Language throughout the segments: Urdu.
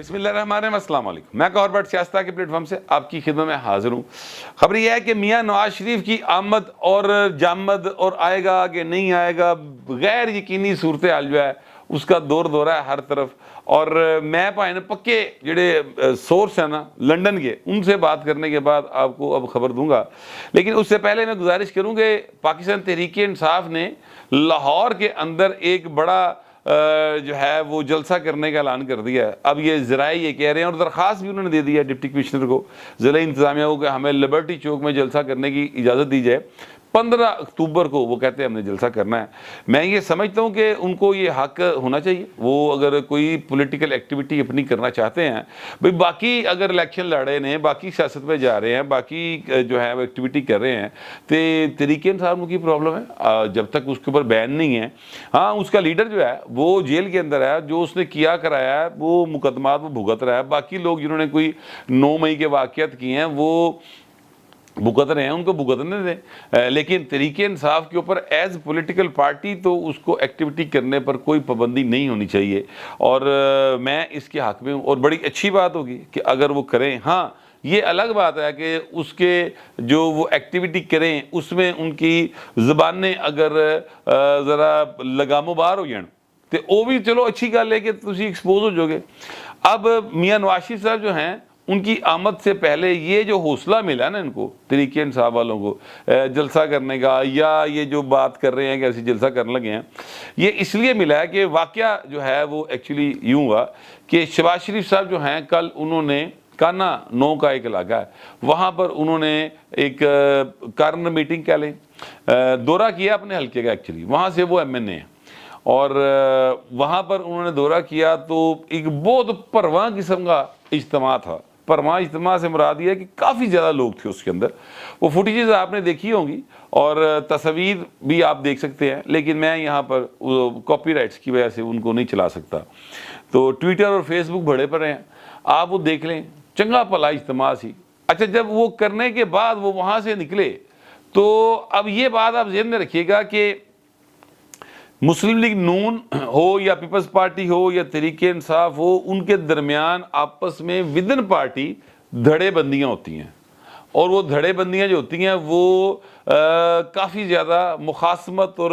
بسم اللہ الرحمن الرحیم، السلام علیکم۔ میں گور بٹ سیاستہ کے پلیٹ فارم سے آپ کی خدمت میں حاضر ہوں۔ خبر یہ ہے کہ میاں نواز شریف کی آمد اور جامد اور آئے گا کہ نہیں آئے گا، غیر یقینی صورتحال جو ہے اس کا دور دورہ ہے ہر طرف۔ اور میں پائے پکے جڑے سورس ہیں نا لنڈن کے، ان سے بات کرنے کے بعد آپ کو اب خبر دوں گا، لیکن اس سے پہلے میں گزارش کروں کہ پاکستان تحریک انصاف نے لاہور کے اندر ایک بڑا جو ہے وہ جلسہ کرنے کا اعلان کر دیا ہے۔ اب یہ ذرائع یہ کہہ رہے ہیں اور درخواست بھی انہوں نے دے دی ہے ڈپٹی کمشنر کو، ضلع انتظامیہ کو، کہ ہمیں لبرٹی چوک میں جلسہ کرنے کی اجازت دی جائے۔ 15 اکتوبر کو وہ کہتے ہیں ہم نے جلسہ کرنا ہے۔ میں یہ سمجھتا ہوں کہ ان کو یہ حق ہونا چاہیے، وہ اگر کوئی پولیٹیکل ایکٹیویٹی اپنی کرنا چاہتے ہیں، بھئی باقی اگر الیکشن لڑ رہے ہیں، باقی سیاست میں جا رہے ہیں، باقی جو ہے وہ ایکٹیویٹی کر رہے ہیں، تو تحریک انصاف کی پرابلم ہے جب تک اس کے اوپر بین نہیں ہے۔ ہاں اس کا لیڈر جو ہے وہ جیل کے اندر ہے، جو اس نے کیا کرایا ہے وہ مقدمات وہ بھگت رہا ہے۔ باقی لوگ جنہوں نے کوئی 9 مئی کے واقعات کیے ہیں وہ بھگت رہے ہیں، ان کو بھگتنے دیں، لیکن تحریک انصاف کے اوپر ایز پولیٹیکل پارٹی تو اس کو ایکٹیویٹی کرنے پر کوئی پابندی نہیں ہونی چاہیے، اور میں اس کے حق میں ہوں، اور بڑی اچھی بات ہوگی کہ اگر وہ کریں۔ ہاں یہ الگ بات ہے کہ اس کے جو وہ ایکٹیویٹی کریں اس میں ان کی زبانیں اگر ذرا لگام و بار ہو جائیں تو وہ بھی چلو اچھی گل ہے کہ تسی ایکسپوز ہو جو گے۔ اب میاں نواز شریف صاحب جو ہیں ان کی آمد سے پہلے یہ جو حوصلہ ملا نا ان کو تحریک انصاف والوں کو جلسہ کرنے کا، یا یہ جو بات کر رہے ہیں کہ ایسے جلسہ کرنے لگے ہیں، یہ اس لیے ملا ہے کہ واقعہ جو ہے وہ ایکچولی یوں ہوا کہ شہباز شریف صاحب جو ہیں کل انہوں نے کانا 9 کا ایک علاقہ ہے، وہاں پر انہوں نے ایک کارنر میٹنگ کہہ لیں دورہ کیا اپنے حلقے کا، ایکچولی وہاں سے وہ ایم این اے ہیں، اور وہااں پر انہوں نے دورہ کیا تو ایک بہت پرواں قسم کا اجتماع تھا۔ پرواں اجتماع سے مراد یہ ہے کہ کافی زیادہ لوگ تھے اس کے اندر۔ وہ فوٹیجز آپ نے دیکھی ہوں گی اور تصاویر بھی آپ دیکھ سکتے ہیں، لیکن میں یہاں پر کاپی رائٹس کی وجہ سے ان کو نہیں چلا سکتا، تو ٹویٹر اور فیس بک بڑے پر ہیں، آپ وہ دیکھ لیں۔ چنگا بھلا اجتماع سی۔ اچھا جب وہ کرنے کے بعد وہ وہاں سے نکلے تو اب یہ بات آپ ذہن میں رکھیے گا کہ مسلم لیگ نون ہو یا پیپلز پارٹی ہو یا تحریک انصاف ہو، ان کے درمیان آپس میں ودن پارٹی دھڑے بندیاں ہوتی ہیں، اور وہ دھڑے بندیاں جو ہوتی ہیں وہ کافی زیادہ مخاصمت اور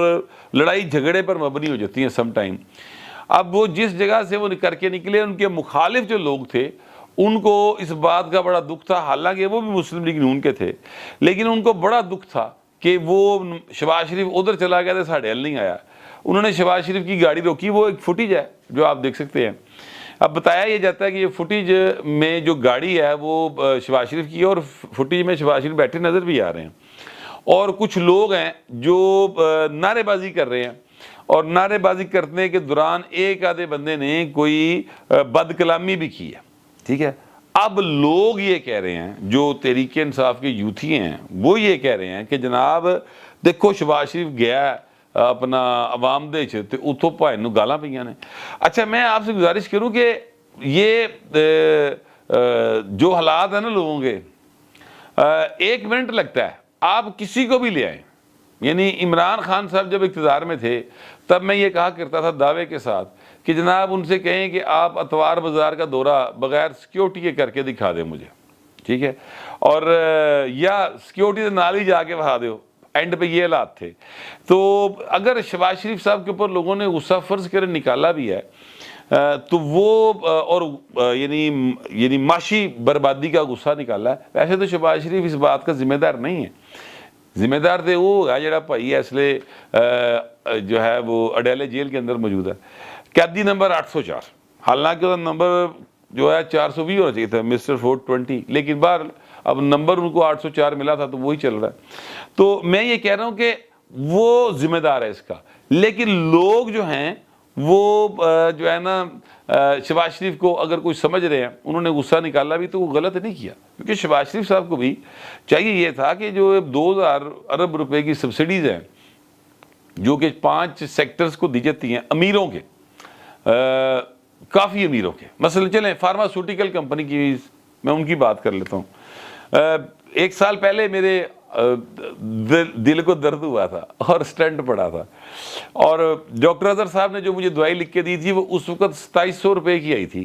لڑائی جھگڑے پر مبنی ہو جاتی ہیں سم ٹائم۔ اب وہ جس جگہ سے وہ کر کے نکلے، ان کے مخالف جو لوگ تھے ان کو اس بات کا بڑا دکھ تھا، حالانکہ وہ بھی مسلم لیگ نون کے تھے، لیکن ان کو بڑا دکھ تھا کہ وہ شہباز شریف ادھر چلا گیا تو ساڑھے حل نہیں آیا۔ انہوں نے شہباز شریف کی گاڑی روکی، وہ ایک فوٹیج ہے جو آپ دیکھ سکتے ہیں۔ اب بتایا یہ جاتا ہے کہ یہ فوٹیج میں جو گاڑی ہے وہ شہباز شریف کی ہے، اور فوٹیج میں شہباز شریف بیٹھے نظر بھی آ رہے ہیں، اور کچھ لوگ ہیں جو نعرے بازی کر رہے ہیں، اور نعرے بازی کرنے کے دوران ایک آدھے بندے نے کوئی بد کلامی بھی کی ہے، ٹھیک ہے۔ اب لوگ یہ کہہ رہے ہیں، جو تحریک انصاف کے یوتھی ہیں وہ یہ کہہ رہے ہیں کہ جناب دیکھو شہباز شریف گیا ہے اپنا عوام دے تے اتھو پائے نو گالاں پئیاں نے۔ اچھا میں آپ سے گزارش کروں کہ یہ جو حالات ہیں نا لوگوں کے، 1 منٹ لگتا ہے، آپ کسی کو بھی لے آئیں۔ یعنی عمران خان صاحب جب اقتدار میں تھے تب میں یہ کہا کرتا تھا دعوے کے ساتھ کہ جناب ان سے کہیں کہ آپ اتوار بازار کا دورہ بغیر سیکیورٹی کے کر کے دکھا دیں مجھے، ٹھیک ہے، اور یا سیکیورٹی سے نال ہی جا کے بہا دیو۔ اینڈ پہ یہ حالات تھے۔ تو اگر شہباز شریف صاحب کے اوپر لوگوں نے غصہ فرض کرے نکالا بھی ہے تو وہ اور یعنی معاشی بربادی کا غصہ نکالا ہے، ویسے تو شہباز شریف اس بات کا ذمہ دار نہیں ہے۔ ذمہ دار تو وہ ہوگا جڑا بھائی ایسلے جو ہے وہ اڈیلے جیل کے اندر موجود ہے، قیدی نمبر 804، حالانکہ وہ نمبر جو ہے 420 ہونا چاہیے تھا، مسٹر 420، لیکن بہرحال اب نمبر ان کو 804 ملا تھا تو وہی چل رہا ہے۔ تو میں یہ کہہ رہا ہوں کہ وہ ذمہ دار ہے اس کا، لیکن لوگ جو ہیں وہ جو ہے نا شہباز شریف کو اگر کوئی سمجھ رہے ہیں، انہوں نے غصہ نکالا بھی تو وہ غلط نہیں کیا، کیونکہ شہباز شریف صاحب کو بھی چاہیے یہ تھا کہ جو 2000 ارب روپے کی سبسڈیز ہیں جو کہ 5 سیکٹرز کو دی جاتی ہیں امیروں کے، کافی امیروں کے، مثلا چلیں فارماسوٹیکل کمپنی کی میں ان کی بات کر لیتا ہوں۔ 1 سال پہلے میرے دل کو درد ہوا تھا اور سٹنٹ پڑا تھا، اور ڈاکٹر اظہر صاحب نے جو مجھے دوائی لکھ کے دی تھی وہ اس وقت 2700 روپے کی آئی تھی،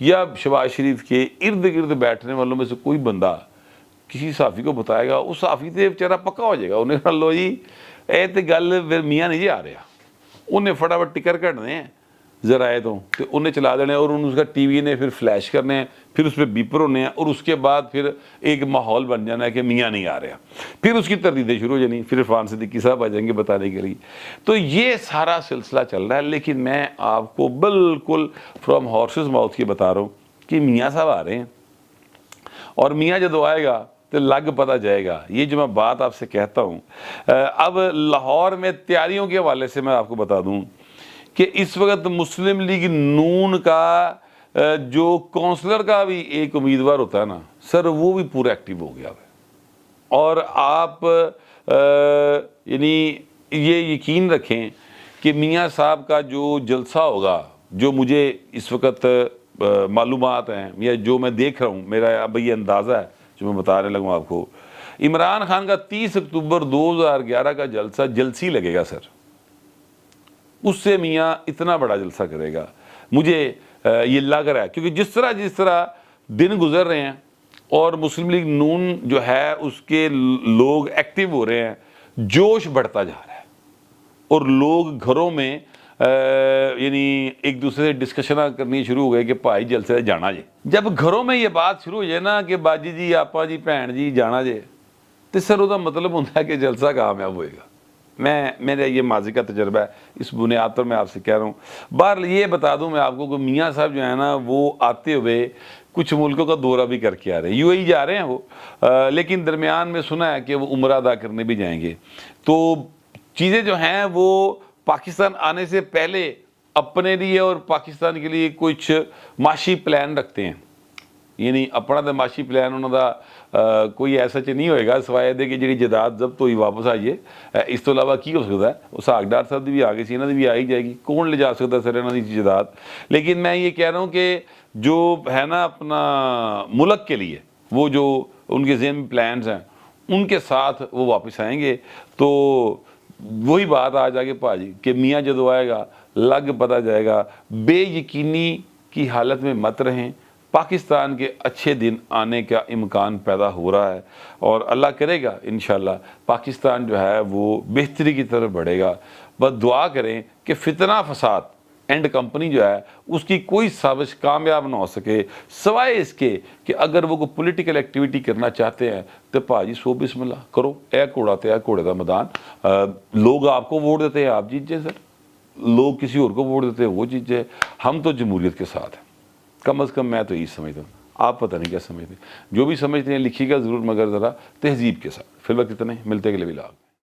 یا شہباز شریف کے ارد گرد بیٹھنے والوں میں سے کوئی بندہ کسی صحافی کو بتائے گا، اس صحافی تے بیچارہ پکا ہو جائے گا، انہیں کہا لو جی اے تے گل پھر میاں نہیں جی آ رہا، انہیں فٹافٹ ٹکر کٹنے ہیں ذرائع تو انہیں چلا دینے، اور اس کا ٹی وی نے پھر فلیش کرنے ہیں، پھر اس پہ بیپر ہونے ہیں، اور اس کے بعد پھر ایک ماحول بن جانا ہے کہ میاں نہیں آ رہا، پھر اس کی تردیدیں شروع ہو جانی، پھر عرفان صدیقی صاحب آ جائیں گے بتانے کے لیے۔ تو یہ سارا سلسلہ چل رہا ہے، لیکن میں آپ کو بالکل فرام ہارسز ماؤتھ کی بتا رہا ہوں کہ میاں صاحب آ رہے ہیں، اور میاں جدو آئے گا تو لگ پتہ جائے گا۔ یہ جو میں بات آپ سے کہتا ہوں، اب لاہور میں تیاریوں کے حوالے سے میں آپ کو بتا دوں کہ اس وقت مسلم لیگ نون کا جو کونسلر کا بھی ایک امیدوار ہوتا ہے نا سر، وہ بھی پورا ایکٹیو ہو گیا ہے، اور آپ یعنی یہ یقین رکھیں کہ میاں صاحب کا جو جلسہ ہوگا، جو مجھے اس وقت معلومات ہیں یا جو میں دیکھ رہا ہوں، میرا اب یہ اندازہ ہے جو میں بتانے لگوں آپ کو، عمران خان کا 30 اکتوبر 2011 کا جلسہ جلسی لگے گا سر، اس سے میاں اتنا بڑا جلسہ کرے گا، مجھے یہ لگ رہا ہے، کیونکہ جس طرح دن گزر رہے ہیں اور مسلم لیگ نون جو ہے اس کے لوگ ایکٹیو ہو رہے ہیں، جوش بڑھتا جا رہا ہے، اور لوگ گھروں میں یعنی ایک دوسرے سے ڈسکشنہ کرنی شروع ہو گئے کہ بھائی جلسے جانا جے۔ جب گھروں میں یہ بات شروع ہو جائے نا کہ باجی جی آپا جی بھین جی جانا جے، تو سر وہ مطلب ہوتا ہے کہ جلسہ کامیاب ہوئے گا۔ میرا یہ ماضی کا تجربہ ہے، اس بنیاد پر میں آپ سے کہہ رہا ہوں۔ بہرحال یہ بتا دوں میں آپ کو کہ میاں صاحب جو ہے نا وہ آتے ہوئے کچھ ملکوں کا دورہ بھی کر کے آ رہے ہیں، یو اے ای جا رہے ہیں وہ، لیکن درمیان میں سنا ہے کہ وہ عمرہ ادا کرنے بھی جائیں گے۔ تو چیزیں جو ہیں وہ پاکستان آنے سے پہلے اپنے لیے اور پاکستان کے لیے کچھ معاشی پلان رکھتے ہیں، یعنی اپنا تو معاشی پلان انہوں دا کوئی ایسا نہیں ہوئے گا سوائے دے کہ جی جداد ضبط ہوئی واپس آئیے، اس تو علاوہ کی ہو سکتا ہے؟ اس حقدار صاحب دی بھی آگے سی، انہوں نے بھی آئی جائے گی، کون لے جا سکتا ہے سر انہوں نے جداد؟ لیکن میں یہ کہہ رہا ہوں کہ جو ہے نا اپنا ملک کے لیے وہ جو ان کے ذہن میں پلانز ہیں ان کے ساتھ وہ واپس آئیں گے۔ تو وہی بات آ جا کے پاجی کہ میاں جدو آئے گا لگ پتہ جائے گا، بے یقینی کی حالت میں مت رہیں، پاکستان کے اچھے دن آنے کا امکان پیدا ہو رہا ہے، اور اللہ کرے گا انشاءاللہ پاکستان جو ہے وہ بہتری کی طرف بڑھے گا۔ بس دعا کریں کہ فتنہ فساد اینڈ کمپنی جو ہے اس کی کوئی سازش کامیاب نہ ہو سکے، سوائے اس کے کہ اگر وہ کوئی پولیٹیکل ایکٹیویٹی کرنا چاہتے ہیں تو پاجی سو بسم اللہ کرو، اے کوڑا تے اے کوڑے دا میدان، لوگ آپ کو ووٹ دیتے ہیں آپ جیت جائیں سر، لوگ کسی اور کو ووٹ دیتے ہیں وہ جیت جائے، ہم تو جمہوریت کے ساتھ ہیں، کم از کم میں تو یہی سمجھتا ہوں، آپ پتہ نہیں کیا سمجھتے ہیں، جو بھی سمجھتے ہیں لکھیے گا ضرور، مگر ذرا تہذیب کے ساتھ۔ فی الوقت اتنے، ملتے اگلے ولاگ۔